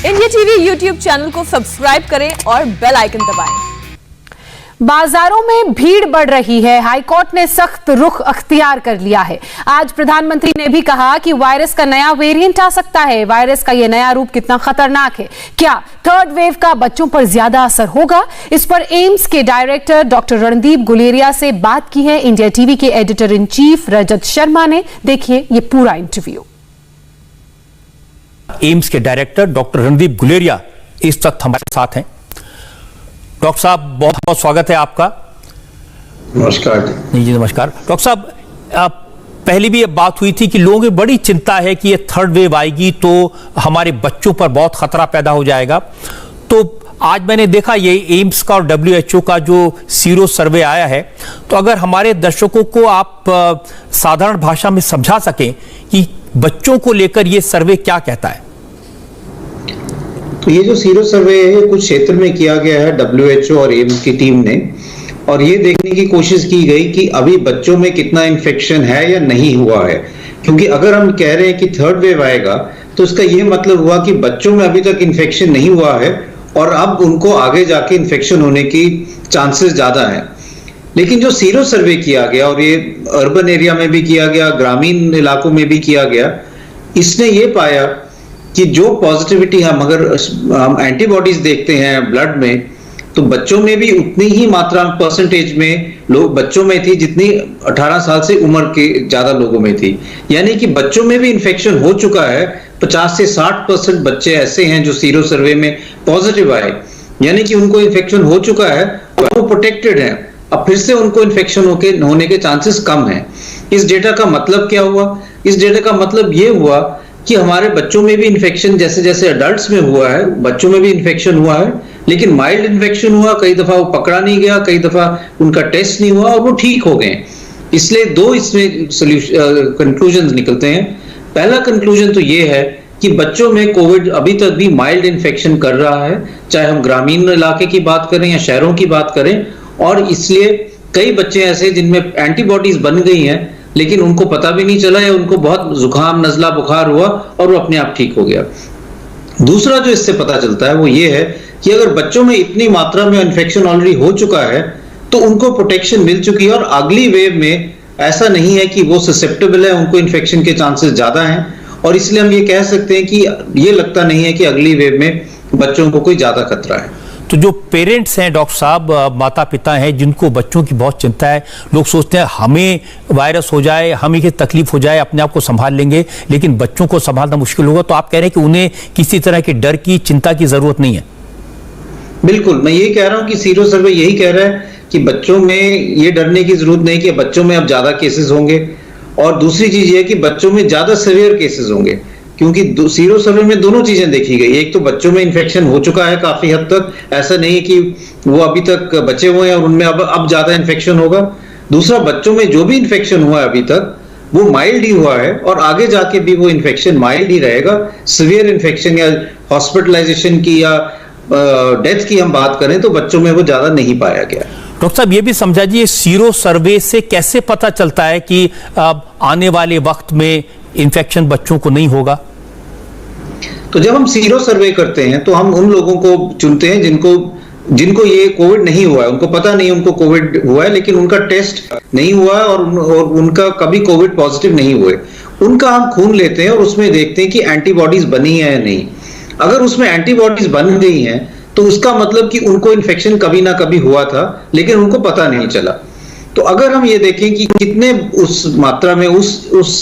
India TV YouTube channel को subscribe करें और बेल आइकन दबाएं। बाजारों में भीड़ बढ़ रही है। हाईकोर्ट ने सख्त रुख अख्तियार कर लिया है। आज प्रधानमंत्री ने भी कहा कि वायरस का नया वेरिएंट आ सकता है। वायरस का यह नया रूप कितना खतरनाक है, क्या थर्ड वेव का बच्चों पर ज्यादा असर होगा? इस पर एम्स के डायरेक्टर डॉक्टर रणदीप गुलेरिया से बात की है इंडिया टीवी के editor in chief Rajat Sharma ने। देखिए ये पूरा इंटरव्यू। एम्स के डायरेक्टर डॉक्टर रणदीप गुलेरिया इस वक्त हमारे साथ हैं। डॉक्टर साहब बहुत बहुत स्वागत है आपका। नमस्कार जी नमस्कार। डॉक्टर साहब पहले भी ये बात हुई थी कि लोगों की बड़ी चिंता है कि ये थर्ड वेव आएगी तो हमारे बच्चों पर बहुत खतरा पैदा हो जाएगा। तो आज मैंने देखा ये एम्स का और WHO का जो सीरो सर्वे आया है, तो अगर हमारे दर्शकों को आप साधारण भाषा में समझा सकें कि बच्चों को लेकर ये सर्वे क्या कहता है। तो ये जो सीरो सर्वे है ये कुछ क्षेत्र में किया गया है WHO और एम्स की टीम ने, और ये देखने की कोशिश की गई कि अभी बच्चों में कितना इन्फेक्शन है या नहीं हुआ है। क्योंकि अगर हम कह रहे हैं कि थर्ड वेव आएगा तो इसका ये मतलब हुआ कि बच्चों में अभी तक इन्फेक्शन नहीं हुआ है और अब उनको आगे जाके इन्फेक्शन होने की चांसेस ज्यादा है। लेकिन जो सीरो सर्वे किया गया, और ये अर्बन एरिया में भी किया गया, ग्रामीण इलाकों में भी किया गया, इसने ये पाया कि जो पॉजिटिविटी हम एंटीबॉडीज देखते हैं ब्लड में, तो बच्चों में भी उतनी ही मात्रा परसेंटेज में लोग बच्चों में थी जितनी 18 साल से उम्र के ज्यादा लोगों में थी। यानी कि बच्चों में भी इन्फेक्शन हो चुका है। 50 से 60% बच्चे ऐसे हैं जो सीरो सर्वे में पॉजिटिव आए, यानी कि उनको इन्फेक्शन हो चुका है और वो प्रोटेक्टेड है। अब फिर से उनको इन्फेक्शन होने के चांसेस कम हैं। इस डेटा का मतलब क्या हुआ? इस डेटा का मतलब ये हुआ कि हमारे बच्चों में भी इन्फेक्शन जैसे जैसे अडल्ट्स में हुआ है, बच्चों में भी इन्फेक्शन हुआ है, लेकिन माइल्ड इन्फेक्शन हुआ। कई दफा वो पकड़ा नहीं गया, कई दफा उनका टेस्ट नहीं हुआ और वो ठीक हो गए। इसलिए दो इसमें कंक्लूजन निकलते हैं। पहला कंक्लूजन तो ये है कि बच्चों में कोविड अभी तक भी माइल्ड इन्फेक्शन कर रहा है, चाहे हम ग्रामीण इलाके की बात करें या शहरों की बात करें। और इसलिए कई बच्चे ऐसे जिनमें एंटीबॉडीज बन गई हैं लेकिन उनको पता भी नहीं चला, या उनको बहुत जुकाम नजला बुखार हुआ और वो अपने आप ठीक हो गया। दूसरा जो इससे पता चलता है वो ये है कि अगर बच्चों में इतनी मात्रा में इन्फेक्शन ऑलरेडी हो चुका है तो उनको प्रोटेक्शन मिल चुकी है, और अगली वेव में ऐसा नहीं है कि वो ससेप्टेबल है, उनको इन्फेक्शन के चांसेस ज्यादा हैं। और इसलिए हम ये कह सकते हैं कि ये लगता नहीं है कि अगली वेव में बच्चों को कोई ज्यादा खतरा है। तो जो पेरेंट्स हैं डॉक्टर साहब, माता पिता हैं जिनको बच्चों की बहुत चिंता है, लोग सोचते हैं हमें वायरस हो जाए, हमें की तकलीफ हो जाए, अपने आप को संभाल लेंगे, लेकिन बच्चों को संभालना मुश्किल होगा। तो आप कह रहे हैं कि उन्हें किसी तरह के डर की चिंता की जरूरत नहीं है। बिल्कुल, मैं ये कह रहा हूं कि सीरो सर्वे यही कह रहा है कि बच्चों में ये डरने की जरूरत नहीं कि बच्चों में अब ज्यादा केसेस होंगे। और दूसरी चीज ये है कि बच्चों में ज्यादा सीवियर केसेस होंगे, क्योंकि सीरो सर्वे में दोनों चीजें देखी गई। एक तो बच्चों में इन्फेक्शन हो चुका है काफी हद तक, ऐसा नहीं है कि वो अभी तक बचे हुए हैं और उनमें अब ज्यादा इन्फेक्शन होगा। दूसरा, बच्चों में जो भी इन्फेक्शन हुआ है अभी तक वो माइल्ड ही हुआ है और आगे जाके भी वो इन्फेक्शन माइल्ड ही रहेगा। सीवियर इन्फेक्शन या हॉस्पिटलाइजेशन की या डेथ की हम बात करें तो बच्चों में वो ज्यादा नहीं पाया गया। डॉक्टर साहब ये भी समझा जी, सीरो सर्वे से कैसे पता चलता है कि आने वाले वक्त में इन्फेक्शन बच्चों को नहीं होगा? तो जब हम सीरो सर्वे करते हैं तो हम उन लोगों को चुनते हैं जिनको ये कोविड नहीं हुआ है, उनको पता नहीं उनको कोविड हुआ है, लेकिन उनका टेस्ट नहीं हुआ है और उनका कभी कोविड पॉजिटिव नहीं हुए। उनका हम खून लेते हैं और उसमें देखते हैं कि एंटीबॉडीज बनी है या नहीं। अगर उसमें एंटीबॉडीज बन गई हैं तो उसका मतलब कि उनको इन्फेक्शन कभी ना कभी हुआ था लेकिन उनको पता नहीं चला। तो अगर हम ये देखें कि कितने उस मात्रा में उस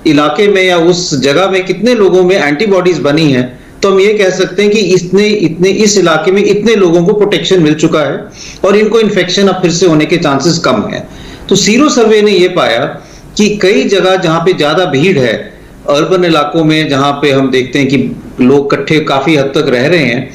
इलाके में या उस जगह में कितने लोगों में एंटीबॉडीज बनी हैं, तो हम ये कह सकते हैं कि इस इलाके में इतने लोगों को प्रोटेक्शन मिल चुका है और इनको इन्फेक्शन अब फिर से होने के चांसेस कम है। तो सीरो सर्वे ने ये पाया कि कई जगह जहां पे ज्यादा भीड़ है, अर्बन इलाकों में जहां पे हम देखते हैं कि लोग इकट्ठे काफी हद तक रह रहे हैं,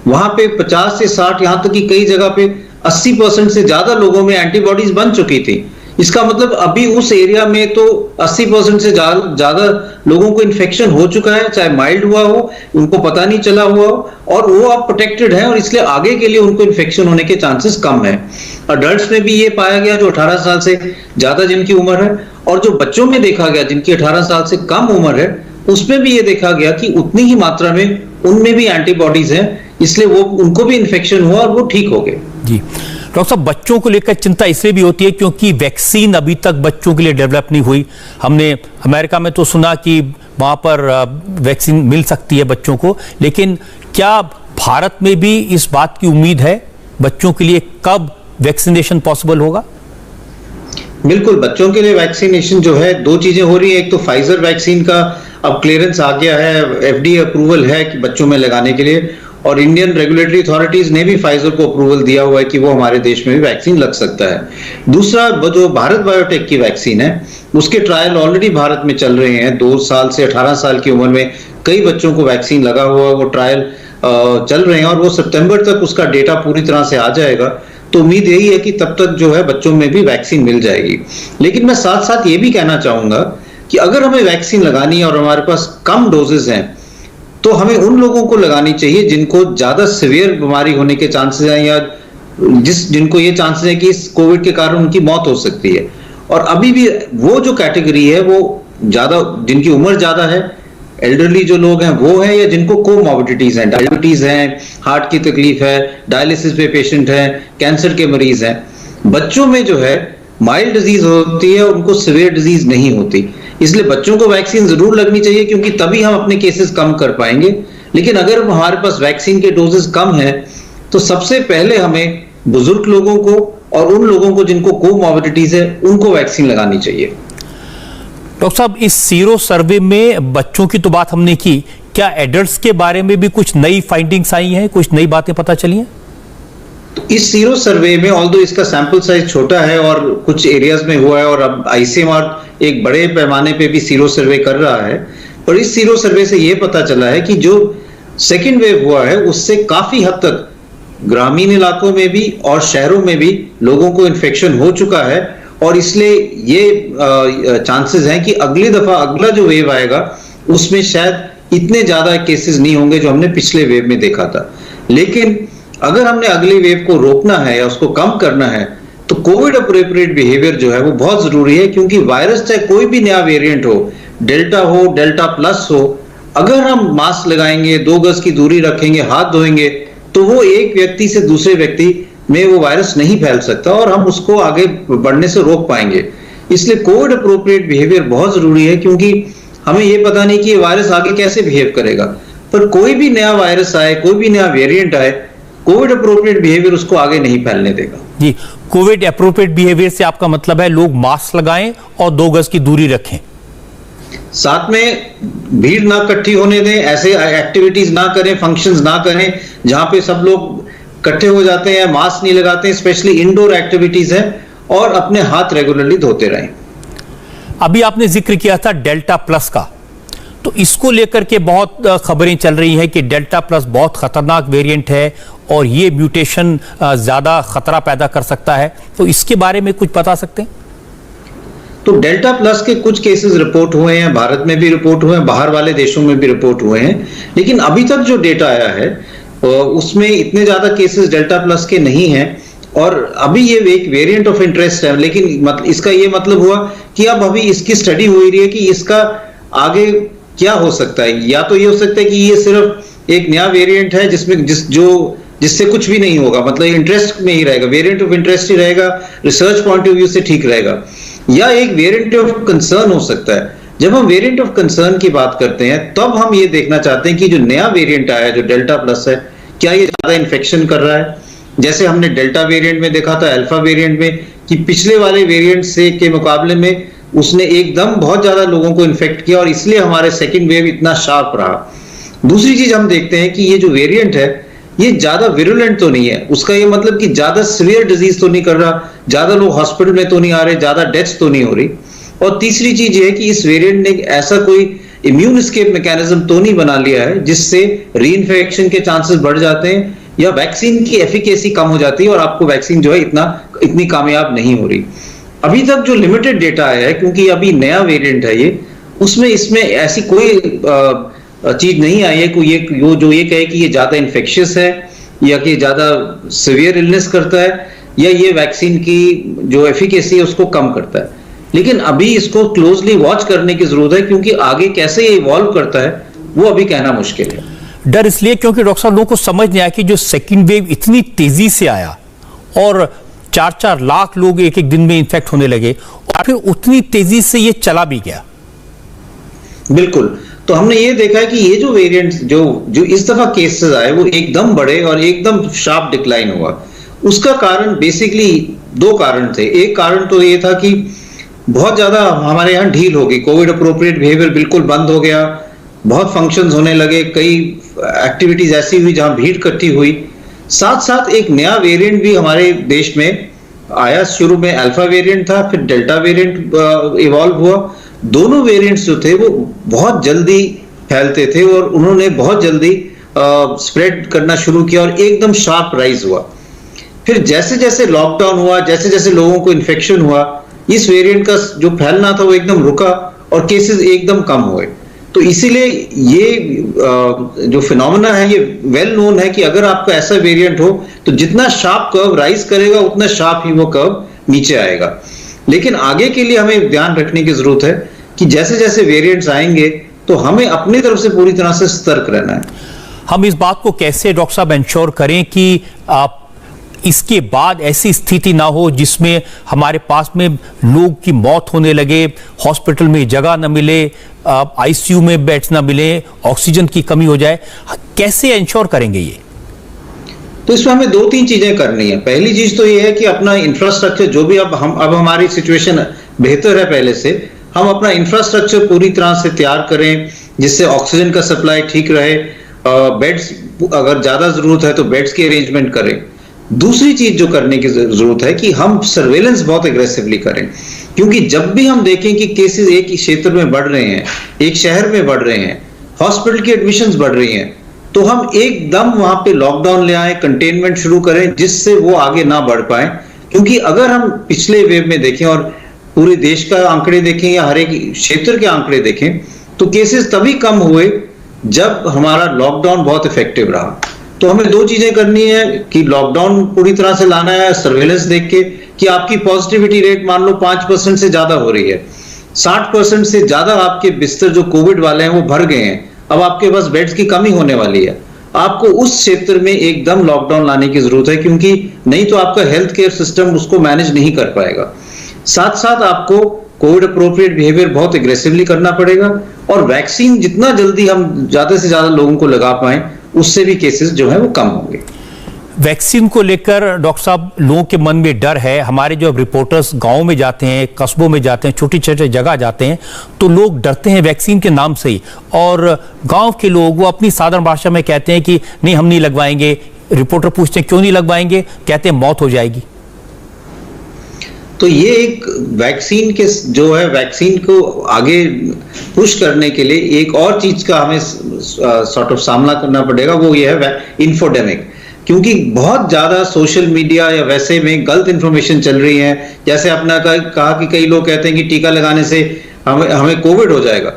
वहां पे 50 से 60, यहां तक कि कई जगह पे 80% से ज्यादा लोगों में एंटीबॉडीज बन चुकी थी। इसका मतलब अभी उस एरिया में तो 80% से ज्यादा लोगों को इन्फेक्शन हो चुका है, चाहे माइल्ड हुआ हो, उनको पता नहीं चला हुआ हो, और वो अब प्रोटेक्टेड है और इसलिए आगे के लिए उनको इन्फेक्शन होने के चांसेस कम है। अडल्ट्स में भी ये पाया गया जो 18 साल से ज्यादा जिनकी उम्र है, और जो बच्चों में देखा गया जिनकी 18 साल से कम उम्र है, उसमें भी ये देखा गया कि उतनी ही मात्रा में उनमें भी एंटीबॉडीज हैं, इसलिए वो उनको भी इन्फेक्शन हुआ और वो ठीक हो गए। जी डॉक्टर साहब, बच्चों को लेकर चिंता इसलिए भी होती है क्योंकि वैक्सीन अभी तक बच्चों के लिए डेवलप नहीं हुई। हमने अमेरिका में तो सुना कि वहां पर वैक्सीन मिल सकती है बच्चों को, लेकिन क्या भारत में भी इस बात की उम्मीद है बच्चों के लिए? कब वैक्सीनेशन पॉसिबल होगा? बिल्कुल, बच्चों के लिए वैक्सीनेशन जो है, दो चीजें हो रही है। एक तो फाइजर वैक्सीन का अब क्लियरेंस आ गया है, FDA अप्रूवल है कि बच्चों में लगाने के लिए, और इंडियन रेगुलेटरी अथॉरिटीज ने भी फाइजर को अप्रूवल दिया हुआ है कि वो हमारे देश में भी वैक्सीन लग सकता है। दूसरा, जो भारत बायोटेक की वैक्सीन है, उसके ट्रायल ऑलरेडी भारत में चल रहे हैं। 2 साल से 18 साल की उम्र में कई बच्चों को वैक्सीन लगा हुआ, वो ट्रायल चल रहे हैं और वो सितंबर तक उसका डेटा पूरी तरह से आ जाएगा। तो उम्मीद यही है कि तब तक जो है बच्चों में भी वैक्सीन मिल जाएगी। लेकिन मैं साथ साथ ये भी कहना चाहूंगा कि अगर हमें वैक्सीन लगानी है और हमारे पास कम डोजेज हैं, तो हमें उन लोगों को लगानी चाहिए जिनको ज्यादा सीवियर बीमारी होने के चांसेस हैं, या जिनको ये चांसेस है कि इस कोविड के कारण उनकी मौत हो सकती है। और अभी भी वो जो कैटेगरी है, वो ज्यादा जिनकी उम्र ज्यादा है, एल्डरली जो लोग हैं वो हैं, या जिनको कोमॉर्बिडिटीज हैं, डायबिटीज हैं, हार्ट की तकलीफ है, डायलिसिस पे पेशेंट हैं, कैंसर के मरीज हैं। बच्चों में जो है माइल्ड डिजीज होती है, उनको सीवियर डिजीज नहीं होती। इसलिए बच्चों को वैक्सीन जरूर लगनी चाहिए क्योंकि तभी हम अपने केसेस कम कर पाएंगे। लेकिन अगर हमारे पास वैक्सीन के डोजेस कम हैं, तो सबसे पहले हमें बुजुर्ग लोगों को और उन लोगों को जिनको कोमॉर्बिडिटीज है, उनको वैक्सीन लगानी चाहिए। डॉक्टर साहब, इस सीरो सर्वे में बच्चों की तो बात हमने की, क्या एडल्ट्स के बारे में भी कुछ नई फाइंडिंग्स आई हैं, कुछ नई बातें पता चली हैं? तो इस सीरो सर्वे में, ऑल्दो इसका सैंपल साइज छोटा है और कुछ एरियाज में हुआ है, और अब ICMR एक बड़े पैमाने पे भी सीरो सर्वे कर रहा है, पर इस सीरो सर्वे से यह पता चला है कि जो सेकेंड वेव हुआ है उससे काफी हद तक ग्रामीण इलाकों में भी और शहरों में भी लोगों को इन्फेक्शन हो चुका है। और इसलिए ये चांसेस हैं कि अगली दफा अगला जो वेव आएगा उसमें शायद इतने ज्यादा केसेस नहीं होंगे जो हमने पिछले वेव में देखा था। लेकिन अगर हमने अगले वेव को रोकना है या उसको कम करना है, तो कोविड अप्रोप्रिएट बिहेवियर जो है वो बहुत जरूरी है, क्योंकि वायरस चाहे कोई भी नया वेरिएंट हो, डेल्टा हो, डेल्टा प्लस हो, अगर हम मास्क लगाएंगे, 2 गज की दूरी रखेंगे, हाथ धोएंगे, तो वो एक व्यक्ति से दूसरे व्यक्ति में वो वायरस नहीं फैल सकता और हम उसको आगे बढ़ने से रोक पाएंगे। इसलिए कोविड अप्रोप्रिएट बिहेवियर बहुत जरूरी है, क्योंकि हमें ये पता नहीं कि ये वायरस आगे कैसे बिहेव करेगा। पर कोई भी नया वायरस आए, कोई भी नया वेरिएंट आए, कोविड अप्रोप्रिएट बिहेवियर उसको आगे नहीं फैलने देगा। जी, कोविड अप्रोप्रिएट बिहेवियर से आपका मतलब है लोग मास्क लगाएं और 2 गज की दूरी रखें, साथ में भीड़ ना इकट्ठी होने दें, ऐसे एक्टिविटीज ना करें, फंक्शंस ना करें जहां पे सब लोग इकट्ठे हो जाते हैं, मास्क नहीं लगाते हैं, स्पेशली इंडोर एक्टिविटीज है, और अपने हाथ रेगुलरली धोते रहें। अभी आपने जिक्र किया था डेल्टा प्लस का, तो इसको लेकर के बहुत खबरें चल रही हैं कि डेल्टा प्लस बहुत खतरनाक वेरिएंट है और ये म्यूटेशन ज्यादा खतरा पैदा कर सकता है, तो इसके बारे में कुछ बता सकते हैं? तो डेल्टा प्लस के कुछ केसेस रिपोर्ट हुए हैं, भारत में भी रिपोर्ट हुए हैं, बाहर वाले देशों में भी रिपोर्ट हुए हैं, लेकिन अभी तक जो डेटा आया है उसमें इतने ज्यादा केसेस डेल्टा प्लस के नहीं हैं। और अभी ये एक वेरिएंट ऑफ इंटरेस्ट है, लेकिन इसका ये मतलब हुआ कि अब अभी इसकी स्टडी हो रही है कि इसका आगे क्या हो सकता है। या तो ये हो सकता है कि ये सिर्फ एक नया वेरिएंट है जिससे कुछ भी नहीं होगा, मतलब इंटरेस्ट में ही रहेगा, वेरिएंट ऑफ इंटरेस्ट ही रहेगा, रिसर्च पॉइंट ऑफ व्यू से ठीक रहेगा, या एक वेरिएंट ऑफ कंसर्न हो सकता है। जब हम वेरिएंट ऑफ कंसर्न की बात करते हैं, तब हम ये देखना चाहते हैं कि जो नया वेरिएंट आया है, जो डेल्टा प्लस है, क्या ये ज्यादा इन्फेक्शन कर रहा है, जैसे हमने डेल्टा वेरिएंट में देखा था, अल्फा वेरिएंट में, कि पिछले वाले वेरिएंट से के मुकाबले में उसने एकदम बहुत ज्यादा लोगों को इन्फेक्ट किया और इसलिए हमारे सेकेंड वेव इतना शार्प रहा। दूसरी चीज हम देखते हैं कि ये जो वेरिएंट है ये ज्यादा विरुलेंट तो नहीं है, उसका ये मतलब कि ज्यादा सीवियर डिजीज तो नहीं कर रहा, ज्यादा लोग हॉस्पिटल में तो नहीं आ रहे, ज्यादा डेथ्स तो नहीं हो रही। और तीसरी चीज ये है कि इस वेरिएंट ने ऐसा कोई इम्यून एस्केप मैकेनिज्म तो नहीं बना लिया है जिससे रीइंफेक्शन के चांसेस बढ़ जाते हैं या वैक्सीन की एफिकेसी कम हो जाती है और आपको वैक्सीन जो है इतनी कामयाब नहीं हो रही। अभी तक जो लिमिटेड डेटा आया है, क्योंकि अभी नया वेरिएंट है ये, उसमें इसमें ऐसी कोई चीज नहीं आई है जो ये कहे कि ये ज्यादा इन्फेक्शियस है या कि ज्यादा सीवियर इलनेस करता है या ये वैक्सीन की जो एफिकेसी है उसको कम करता है। लेकिन अभी इसको क्लोजली वॉच करने की जरूरत है, क्योंकि आगे कैसे ये इवॉल्व करता है वो अभी कहना मुश्किल है। डर इसलिए क्योंकि डॉक्टर साहब, लोगों को समझ नहीं आया कि जो सेकंड वेव इतनी तेजी से आया और 4-4 लाख लोग एक एक दिन में इन्फेक्ट होने लगे और फिर उतनी तेजी से ये चला भी गया। बिल्कुल, तो हमने ये देखा है कि ये जो वेरिएंट जो इस दफा केसेस आए वो एकदम बढ़े और एकदम शार्प डिक्लाइन हुआ। उसका कारण बेसिकली 2 कारण थे। एक कारण तो ये था कि बहुत ज्यादा हमारे यहाँ ढील हो गई, कोविड अप्रोप्रिएट बिहेवियर बिल्कुल बंद हो गया, बहुत फंक्शंस होने लगे, कई एक्टिविटीज ऐसी हुई जहां भीड़ इकट्ठी हुई। साथ साथ एक नया वेरिएंट भी हमारे देश में आया। शुरू में अल्फा वेरिएंट था, फिर डेल्टा वेरिएंट इवॉल्व हुआ। दोनों वेरिएंट्स जो थे वो बहुत जल्दी फैलते थे और उन्होंने बहुत जल्दी स्प्रेड करना शुरू किया और एकदम शार्प राइज हुआ। फिर जैसे जैसे लॉकडाउन हुआ, जैसे जैसे लोगों को इन्फेक्शन हुआ, इस वेरिएंट का जो फैलना था वो एकदम रुका और केसेस एकदम कम हुए। तो इसीलिए ये जो फिनोमेना है ये वेल नोन है कि अगर आपका ऐसा वेरिएंट हो तो जितना शार्प कर्व राइज करेगा उतना शार्प ही वो कर्व नीचे आएगा। लेकिन आगे के लिए हमें ध्यान रखने की जरूरत है कि जैसे जैसे वेरिएंट्स आएंगे तो हमें अपनी तरफ से पूरी तरह से सतर्क रहना है। हम इस बात को कैसे डॉक्टर साहब इंश्योर करें कि आप इसके बाद ऐसी स्थिति ना हो जिसमें हमारे पास में लोग की मौत होने लगे, हॉस्पिटल में जगह न मिले, आईसीयू में बेड्स ना मिले, ऑक्सीजन की कमी हो जाए, कैसे इंश्योर करेंगे ये? तो इसमें हमें 2-3 चीजें करनी है। पहली चीज तो ये है कि अपना इंफ्रास्ट्रक्चर जो भी अब हमारी सिचुएशन बेहतर है पहले से, हम अपना इंफ्रास्ट्रक्चर पूरी तरह से तैयार करें जिससे ऑक्सीजन का सप्लाई ठीक रहे, बेड्स अगर ज्यादा जरूरत है तो बेड्स की अरेंजमेंट करें। दूसरी चीज जो करने की जरूरत है कि हम सर्वेलेंस बहुत एग्रेसिवली करें, क्योंकि जब भी हम देखें कि केसेस एक ही क्षेत्र में बढ़ रहे हैं, एक शहर में बढ़ रहे हैं, हॉस्पिटल की एडमिशंस बढ़ रही हैं, तो हम एकदम वहां पे लॉकडाउन ले आए, कंटेनमेंट शुरू करें जिससे वो आगे ना बढ़ पाए। क्योंकि अगर हम पिछले वेव में देखें और पूरे देश का आंकड़े देखें या हर एक क्षेत्र के आंकड़े देखें तो केसेस तभी कम हुए जब हमारा लॉकडाउन बहुत इफेक्टिव रहा। तो हमें 2 चीजें करनी है कि लॉकडाउन पूरी तरह से लाना है, सर्वेलेंस देख के कि आपकी पॉजिटिविटी रेट मान लो 5% से ज्यादा हो रही है, 60% से ज्यादा आपके बिस्तर जो कोविड वाले हैं वो भर गए हैं, अब आपके पास बेड्स की कमी होने वाली है, आपको उस क्षेत्र में एकदम लॉकडाउन लाने की जरूरत है, क्योंकि नहीं तो आपका हेल्थ केयर सिस्टम उसको मैनेज नहीं कर पाएगा। साथ साथ आपको कोविड अप्रोप्रिएट बिहेवियर बहुत एग्रेसिवली करना पड़ेगा और वैक्सीन जितना जल्दी हम ज्यादा से ज्यादा लोगों को लगा पाए उससे भी केसेस जो है वो कम होंगे। वैक्सीन को लेकर डॉक्टर साहब लोगों के मन में डर है। हमारे जो रिपोर्टर्स गांव में जाते हैं, कस्बों में जाते हैं, छोटी छोटी जगह जाते हैं तो लोग डरते हैं वैक्सीन के नाम से ही, और गांव के लोग वो अपनी साधारण भाषा में कहते हैं कि नहीं हम नहीं लगवाएंगे। रिपोर्टर पूछते हैं क्यों नहीं लगवाएंगे, कहते हैं मौत हो जाएगी। तो ये एक वैक्सीन के जो है वैक्सीन को आगे पुश करने के लिए एक और चीज का हमें सॉर्ट ऑफ सामना करना पड़ेगा, वो ये है इन्फोडेमिक। क्योंकि बहुत ज्यादा सोशल मीडिया या वैसे में गलत इंफॉर्मेशन चल रही है। जैसे आपने कहा कि कई लोग कहते हैं कि टीका लगाने से हमें कोविड हो जाएगा,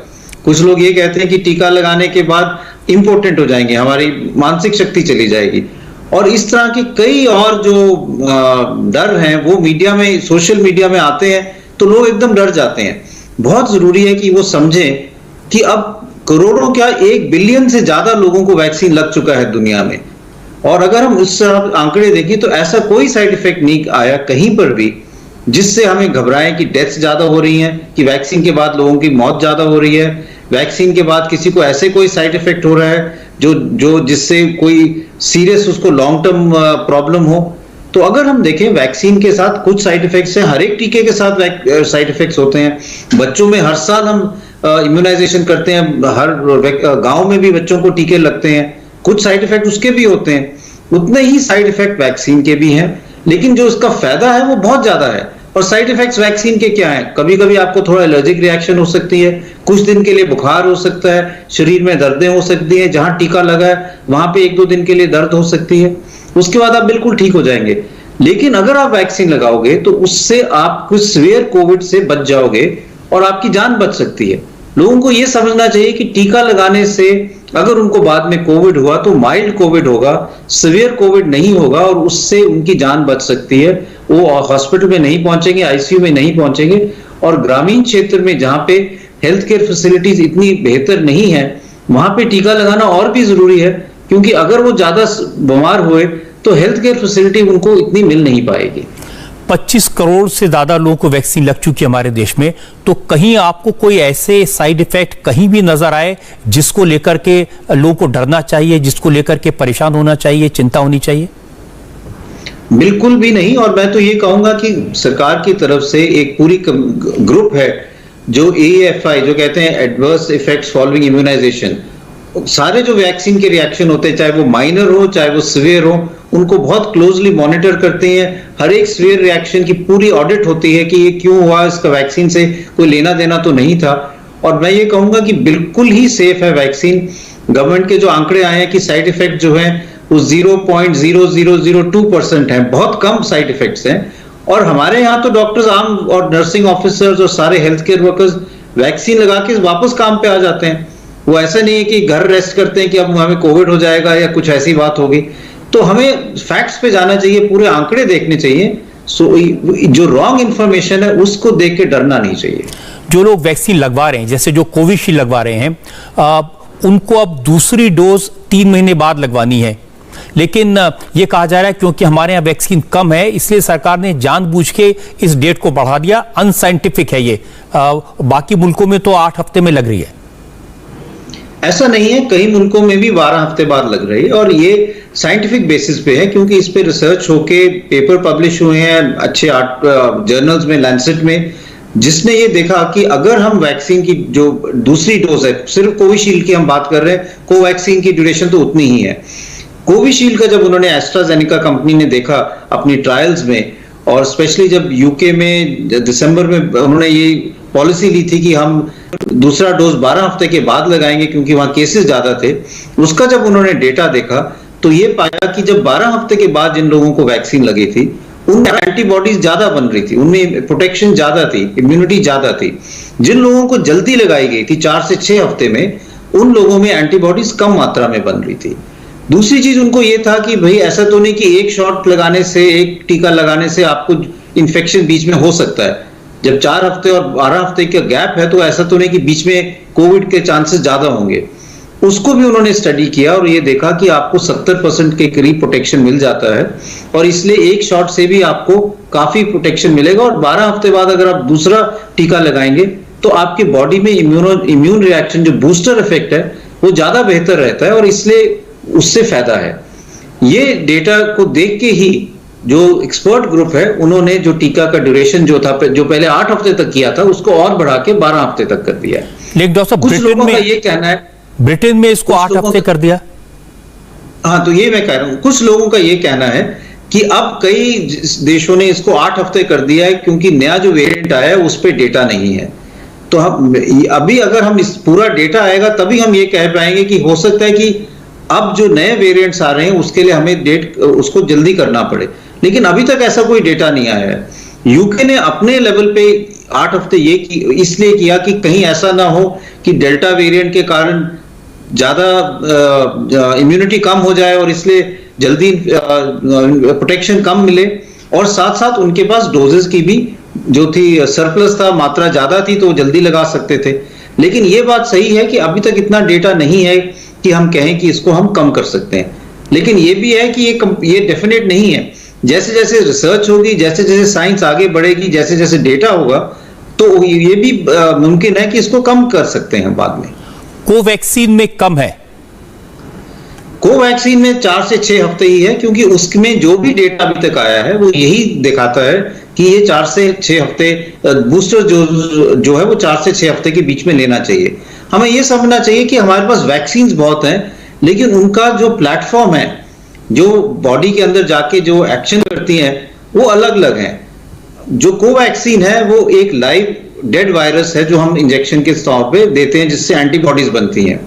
कुछ लोग ये कहते हैं कि टीका लगाने के बाद इम्पोर्टेंट हो जाएंगे, हमारी मानसिक शक्ति चली जाएगी, और इस तरह के कई और जो डर हैं वो मीडिया में, सोशल मीडिया में आते हैं तो लोग एकदम डर जाते हैं। बहुत जरूरी है कि वो समझें कि अब करोड़ों क्या 1 बिलियन से ज्यादा लोगों को वैक्सीन लग चुका है दुनिया में, और अगर हम उस आंकड़े देखें तो ऐसा कोई साइड इफेक्ट नहीं आया कहीं पर भी जिससे हमें घबराएं कि डेथ्स ज्यादा हो रही हैं, कि वैक्सीन के बाद लोगों की मौत ज्यादा हो रही है, वैक्सीन के बाद किसी को ऐसे कोई साइड इफेक्ट हो रहा है जो जिससे कोई सीरियस उसको लॉन्ग टर्म प्रॉब्लम हो। तो अगर हम देखें वैक्सीन के साथ कुछ साइड इफेक्ट्स हैं, हर एक टीके के साथ साइड इफेक्ट्स होते हैं। बच्चों में हर साल हम इम्यूनाइजेशन करते हैं, हर गांव में भी बच्चों को टीके लगते हैं, कुछ साइड इफेक्ट उसके भी होते हैं, उतने ही साइड इफेक्ट वैक्सीन के भी हैं, लेकिन जो उसका फायदा है वो बहुत ज्यादा है। और साइड इफेक्ट्स वैक्सीन के क्या हैं? कभी कभी आपको थोड़ा एलर्जिक रिएक्शन हो सकती है, कुछ दिन के लिए बुखार हो सकता है, शरीर में दर्दें हो सकती है, जहां टीका लगा है वहां पे 1-2 दिन के लिए दर्द हो सकती है, उसके बाद आप बिल्कुल ठीक हो जाएंगे। लेकिन अगर आप वैक्सीन लगाओगे तो उससे आप कुछ सीवियर कोविड से बच जाओगे और आपकी जान बच सकती है। लोगों को यह समझना चाहिए कि टीका लगाने से अगर उनको बाद में कोविड हुआ तो माइल्ड कोविड होगा, सीवियर कोविड नहीं होगा, और उससे उनकी जान बच सकती है। वो हॉस्पिटल में नहीं पहुंचेंगे, आईसीयू में नहीं पहुंचेंगे, और ग्रामीण क्षेत्र में जहां पे हेल्थ केयर फैसिलिटीज इतनी बेहतर नहीं है, वहां पे टीका लगाना और भी जरूरी है, क्योंकि अगर वो ज्यादा बीमार हुए तो हेल्थ केयर फैसिलिटी उनको इतनी मिल नहीं पाएगी। 25 करोड़ से ज्यादा लोगों को वैक्सीन लग चुकी है हमारे देश में, तो कहीं आपको कोई ऐसे साइड इफेक्ट कहीं भी नजर आए जिसको लेकर के लोगों को डरना चाहिए, जिसको लेकर के परेशान होना चाहिए, चिंता होनी चाहिए? बिल्कुल भी नहीं। और मैं तो ये कहूंगा कि सरकार की तरफ से एक पूरी ग्रुप है जो AEFI, जो कहते हैं एडवर्स इफेक्ट्स फॉलोइंग इम्यूनाइजेशन, सारे जो वैक्सीन के रिएक्शन होते हैं, चाहे वो माइनर हो चाहे वो सीवियर हो, उनको बहुत क्लोजली मॉनिटर करते हैं। हर एक सीवियर रिएक्शन की पूरी ऑडिट होती है कि ये क्यों हुआ, इसका वैक्सीन से कोई लेना देना तो नहीं था। और मैं ये कहूंगा कि बिल्कुल ही सेफ है वैक्सीन। गवर्नमेंट के जो आंकड़े आए हैं कि साइड इफेक्ट जो है वो 0.0002% है, बहुत कम साइड इफेक्ट्स हैं। और हमारे यहाँ तो डॉक्टर्स, आम और नर्सिंग ऑफिसर्स और सारे हेल्थ केयर वर्कर्स वैक्सीन लगा के वापस काम पे आ जाते हैं। वो ऐसा नहीं है कि घर रेस्ट करते हैं कि अब हमें कोविड हो जाएगा या कुछ ऐसी बात होगी। तो हमें फैक्ट्स पे जाना चाहिए, पूरे आंकड़े देखने चाहिए। जो रॉन्ग इंफॉर्मेशन है उसको देख के डरना नहीं चाहिए। जो लोग वैक्सीन लगवा रहे हैं, जैसे जो कोविशील्ड लगवा रहे हैं, उनको अब दूसरी डोज 3 महीने बाद लगवानी है, लेकिन ये कहा जा रहा है क्योंकि हमारे यहाँ वैक्सीन कम है इसलिए सरकार ने जानबूझ के इस डेट को बढ़ा दिया। अनसाइंटिफिक है ये। बाकी मुल्कों में तो 8 हफ्ते में लग रही है। ऐसा नहीं है, कई मुल्कों में भी 12 हफ्ते बाद लग रही है, और ये साइंटिफिक बेसिस पे है क्योंकि इस पे रिसर्च होके पेपर पब्लिश हुए हैं अच्छे जर्नल्स में, लैंसेट में, जिसने ये देखा कि अगर हम वैक्सीन की जो दूसरी डोज है, सिर्फ कोविशील्ड की हम बात कर रहे हैं, कोवैक्सीन की ड्यूरेशन तो उतनी ही है। कोविशील्ड का जब उन्होंने एस्ट्राजेनेका कंपनी ने देखा अपनी ट्रायल्स में, और स्पेशली जब यूके में दिसंबर में उन्होंने ये पॉलिसी ली थी कि हम दूसरा डोज 12 हफ्ते के बाद लगाएंगे क्योंकि वहां केसेस ज्यादा थे, उसका जब उन्होंने डेटा देखा तो ये पाया कि जब 12 हफ्ते के बाद जिन लोगों को वैक्सीन लगी थी उनमें एंटीबॉडीज ज्यादा बन रही थी, उनमें प्रोटेक्शन ज्यादा थी, इम्यूनिटी ज्यादा थी। जिन लोगों को जल्दी लगाई गई थी 4 से 6 हफ्ते में, उन लोगों में एंटीबॉडीज कम मात्रा में बन रही थी। दूसरी चीज उनको ये था कि भाई ऐसा तो नहीं कि एक शॉट लगाने से, एक टीका लगाने से आपको इन्फेक्शन बीच में हो सकता है। जब 4 हफ्ते और 12 हफ्ते का गैप है तो ऐसा तो नहीं कि बीच में कोविड के चांसेस ज्यादा होंगे। उसको भी उन्होंने स्टडी किया और ये देखा कि आपको 70% के करीब प्रोटेक्शन मिल जाता है, और इसलिए एक शॉट से भी आपको काफी प्रोटेक्शन मिलेगा। और 12 हफ्ते बाद अगर आप दूसरा टीका लगाएंगे तो आपके बॉडी में इम्यून रिएक्शन, जो बूस्टर इफेक्ट है, वो ज्यादा बेहतर रहता है, और इसलिए उससे फायदा है। ये डेटा को देख के ही जो एक्सपर्ट ग्रुप है उन्होंने जो टीका का ड्यूरेशन जो था, जो पहले 8 हफ्ते तक किया था, उसको और बढ़ा के 12 हफ्ते तक कर दिया है। लेकिन डॉक्टर साहब, कुछ लोगों का ये कहना है, ब्रिटेन में इसको 8 हफ्ते कर दिया। हाँ, तो ये मैं कह रहा हूं, कुछ लोगों का ये कहना है कि अब कई देशों ने इसको 8 हफ्ते कर दिया है क्योंकि नया जो वेरिएंट आया है उस पर डेटा नहीं है। तो हम अभी अगर हम इस पूरा डेटा आएगा तभी हम ये कह पाएंगे कि हो सकता है कि अब जो नए वेरिएंट्स आ रहे हैं उसके लिए हमें उसको जल्दी करना पड़े, लेकिन अभी तक ऐसा कोई डेटा नहीं आया है। यूके ने अपने लेवल पे 8 हफ्ते इसलिए किया कि कहीं ऐसा ना हो कि डेल्टा वेरिएंट के कारण ज्यादा इम्यूनिटी कम हो जाए और इसलिए जल्दी प्रोटेक्शन कम मिले, और साथ साथ उनके पास डोजेस की भी जो थी सरप्लस था, मात्रा ज्यादा थी तो जल्दी लगा सकते थे। लेकिन ये बात सही है कि अभी तक इतना डेटा नहीं है कि हम कहें कि इसको हम कम कर सकते हैं। लेकिन ये भी है कि ये डेफिनेट नहीं है। जैसे जैसे रिसर्च होगी, जैसे जैसे साइंस आगे बढ़ेगी, जैसे जैसे डेटा होगा, तो ये भी मुमकिन है कि इसको कम कर सकते हैं बाद में। कोवैक्सीन में कम है, कोवैक्सीन में 4 से 6 हफ्ते ही है, क्योंकि उसमें जो भी डेटा अभी तक आया है वो यही दिखाता है कि ये 4 से 6 हफ्ते बूस्टर जो है वो 4 से 6 हफ्ते के बीच में लेना चाहिए। हमें ये समझना चाहिए कि हमारे पास वैक्सीन्स बहुत हैं, लेकिन उनका जो प्लेटफॉर्म है, जो बॉडी के अंदर जाके जो एक्शन करती हैं, वो अलग अलग हैं। जो कोवैक्सीन है वो एक लाइव डेड वायरस है जो हम इंजेक्शन के तौर पे देते हैं, जिससे एंटीबॉडीज बनती हैं।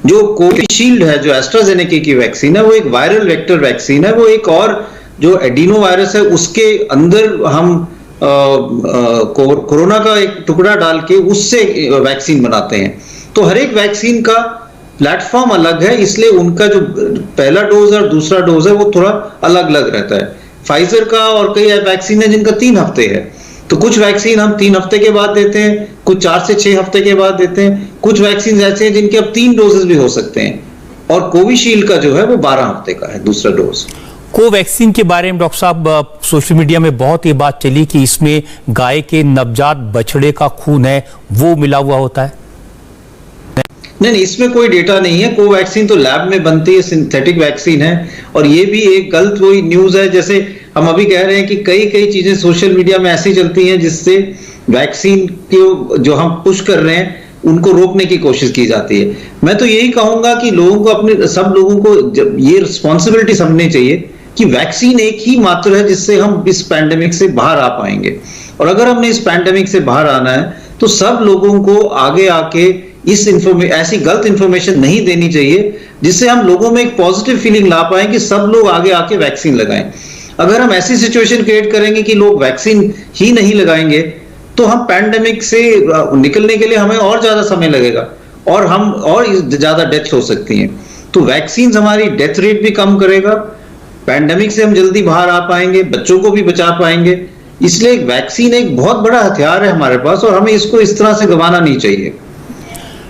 जो कोविशील्ड है, जो एस्ट्राजेनेका की वैक्सीन है, वो एक वायरल वेक्टर वैक्सीन है। वो एक और जो एडिनो वायरस है उसके अंदर हम कोरोना का एक टुकड़ा डाल के उससे वैक्सीन बनाते हैं। तो हर एक वैक्सीन का प्लेटफॉर्म अलग है, इसलिए उनका जो पहला डोज और दूसरा डोज है वो थोड़ा अलग अलग रहता है। फाइजर का और कई वैक्सीन है जिनका 3 हफ्ते है। तो कुछ वैक्सीन हम 3 हफ्ते के बाद देते हैं, कुछ 4 से 6 हफ्ते के बाद देते हैं, कुछ वैक्सीन ऐसे हैं जिनके अब 3 डोजेस भी हो सकते हैं, और कोविशील्ड का जो है वो 12 हफ्ते का है दूसरा डोज। कोवैक्सीन के बारे में डॉक्टर साहब सोशल मीडिया में बहुत ये बात चली कि इसमें गाय के नवजात बछड़े का खून है वो मिला हुआ होता है। नहीं, इसमें कोई डेटा नहीं है। कोवैक्सीन तो लैब में बनती है, सिंथेटिक वैक्सीन है, और ये भी एक गलत वही न्यूज है। जैसे हम अभी कह रहे हैं कि कई कई चीजें सोशल मीडिया में ऐसी चलती हैं जिससे वैक्सीन को जो हम पुश कर रहे हैं उनको रोकने की कोशिश की जाती है। मैं तो यही कहूंगा कि लोगों को अपने सब लोगों को ये रिस्पॉन्सिबिलिटी समझनी चाहिए कि वैक्सीन एक ही मात्र है जिससे हम इस पैंडेमिक से बाहर आ पाएंगे, और अगर हमने इस पैंडेमिक से बाहर आना है तो सब लोगों को आगे आके ऐसी गलत इंफॉर्मेशन नहीं देनी चाहिए जिससे हम लोगों में एक पॉजिटिव फीलिंग ला पाए कि सब लोग आगे आके वैक्सीन लगाएं। अगर हम ऐसी सिचुएशन क्रिएट करेंगे कि लोग वैक्सीन ही नहीं लगाएंगे तो हम पैंडेमिक से निकलने के लिए हमें और ज्यादा समय लगेगा और हम और ज्यादा डेथ हो सकती हैं। तो वैक्सीन हमारी डेथ रेट भी कम करेगा, पैंडेमिक से हम जल्दी बाहर आ पाएंगे, बच्चों को भी बचा पाएंगे। इसलिए वैक्सीन एक बहुत बड़ा हथियार है हमारे पास और हमें इसको इस तरह से गंवाना नहीं चाहिए।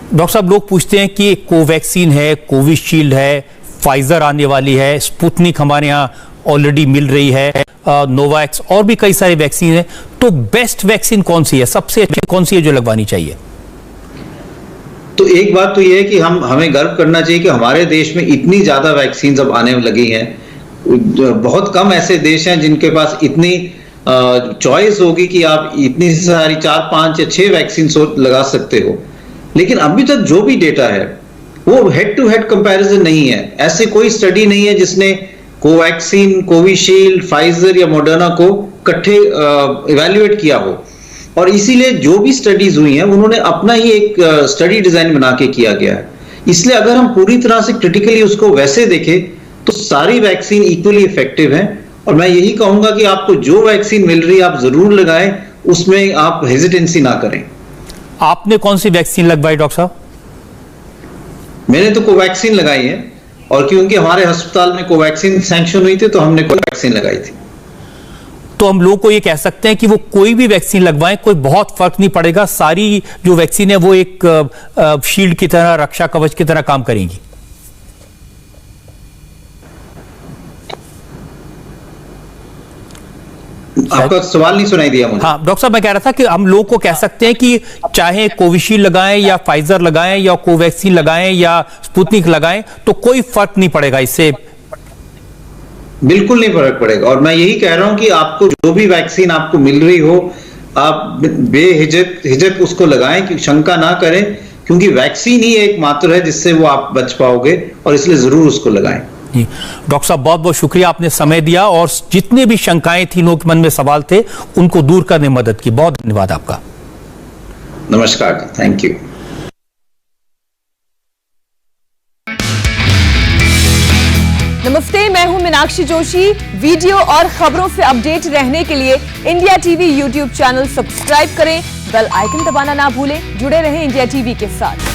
डॉक्टर साहब, लोग पूछते हैं कि कोवैक्सीन है, कोविशील्ड है, फाइजर आने वाली है, स्पुतनिक हमारे यहाँ ऑलरेडी मिल रही है, नोवावैक्स और भी कई सारी वैक्सीन है, तो बेस्ट वैक्सीन कौन सी है, सबसे अच्छी कौन सी है जो लगवानी चाहिए? तो एक बात तो यह है कि हमें गर्व करना चाहिए कि हमारे देश में इतनी ज्यादा वैक्सीन अब आने लगी हैं। बहुत कम ऐसे देश हैं जिनके पास इतनी चॉइस होगी कि आप इतनी सारी 4, 5 या 6 वैक्सीन लगा सकते हो। लेकिन अभी तक जो भी डेटा है वो हेड टू हेड कंपैरिजन नहीं है। ऐसे कोई स्टडी नहीं है जिसने कोवैक्सीन, कोविशील्ड, फाइजर या मॉडर्ना को इकट्ठे इवैल्यूएट किया हो, और इसीलिए जो भी स्टडीज हुई हैं उन्होंने अपना ही एक स्टडी डिजाइन बना के किया गया है। इसलिए अगर हम पूरी तरह से क्रिटिकली उसको वैसे देखें तो सारी वैक्सीन इक्वली इफेक्टिव है, और मैं यही कहूंगा कि आपको जो वैक्सीन मिल रही है आप जरूर लगाएं, उसमें आप हेजिटेंसी ना करें। आपने कौन सी वैक्सीन लगवाई डॉक्टर साहब? मैंने तो कोवैक्सीन लगाई है, और क्योंकि हमारे अस्पताल में कोवैक्सीन सैंक्शन हुई थी तो हमने कोवैक्सीन लगाई थी। तो हम लोग को ये कह सकते हैं कि वो कोई भी वैक्सीन लगवाएं, कोई बहुत फर्क नहीं पड़ेगा, सारी जो वैक्सीन है वो एक शील्ड की तरह, रक्षा कवच की तरह काम करेंगी। आपका सवाल नहीं सुनाई दिया मुझे। हाँ डॉक्टर साहब, मैं कह रहा था कि हम लोग को कह सकते हैं कि चाहे कोविशील्ड लगाएं या फाइजर लगाएं या कोवैक्सीन लगाएं या स्पुतनिक लगाएं, तो कोई फर्क नहीं पड़ेगा इससे। बिल्कुल नहीं फर्क पड़ेगा, और मैं यही कह रहा हूं कि आपको जो भी वैक्सीन आपको मिल रही हो आप बेहिचक उसको लगाएं, कि शंका ना करें, क्योंकि वैक्सीन ही एकमात्र है जिससे वो आप बच पाओगे, और इसलिए जरूर उसको लगाएं। डॉक्टर साहब, बहुत बहुत शुक्रिया, आपने समय दिया और जितने भी शंकाएं थी, लोग के मन में सवाल थे, उनको दूर करने में मदद की। बहुत धन्यवाद आपका। नमस्कार जी, थैंक यू। नमस्ते, मैं हूं मीनाक्षी जोशी। वीडियो और खबरों से अपडेट रहने के लिए India TV YouTube channel subscribe करें, बेल आइकन दबाना ना भूलें। जुड़े रहें इंडिया टीवी के साथ।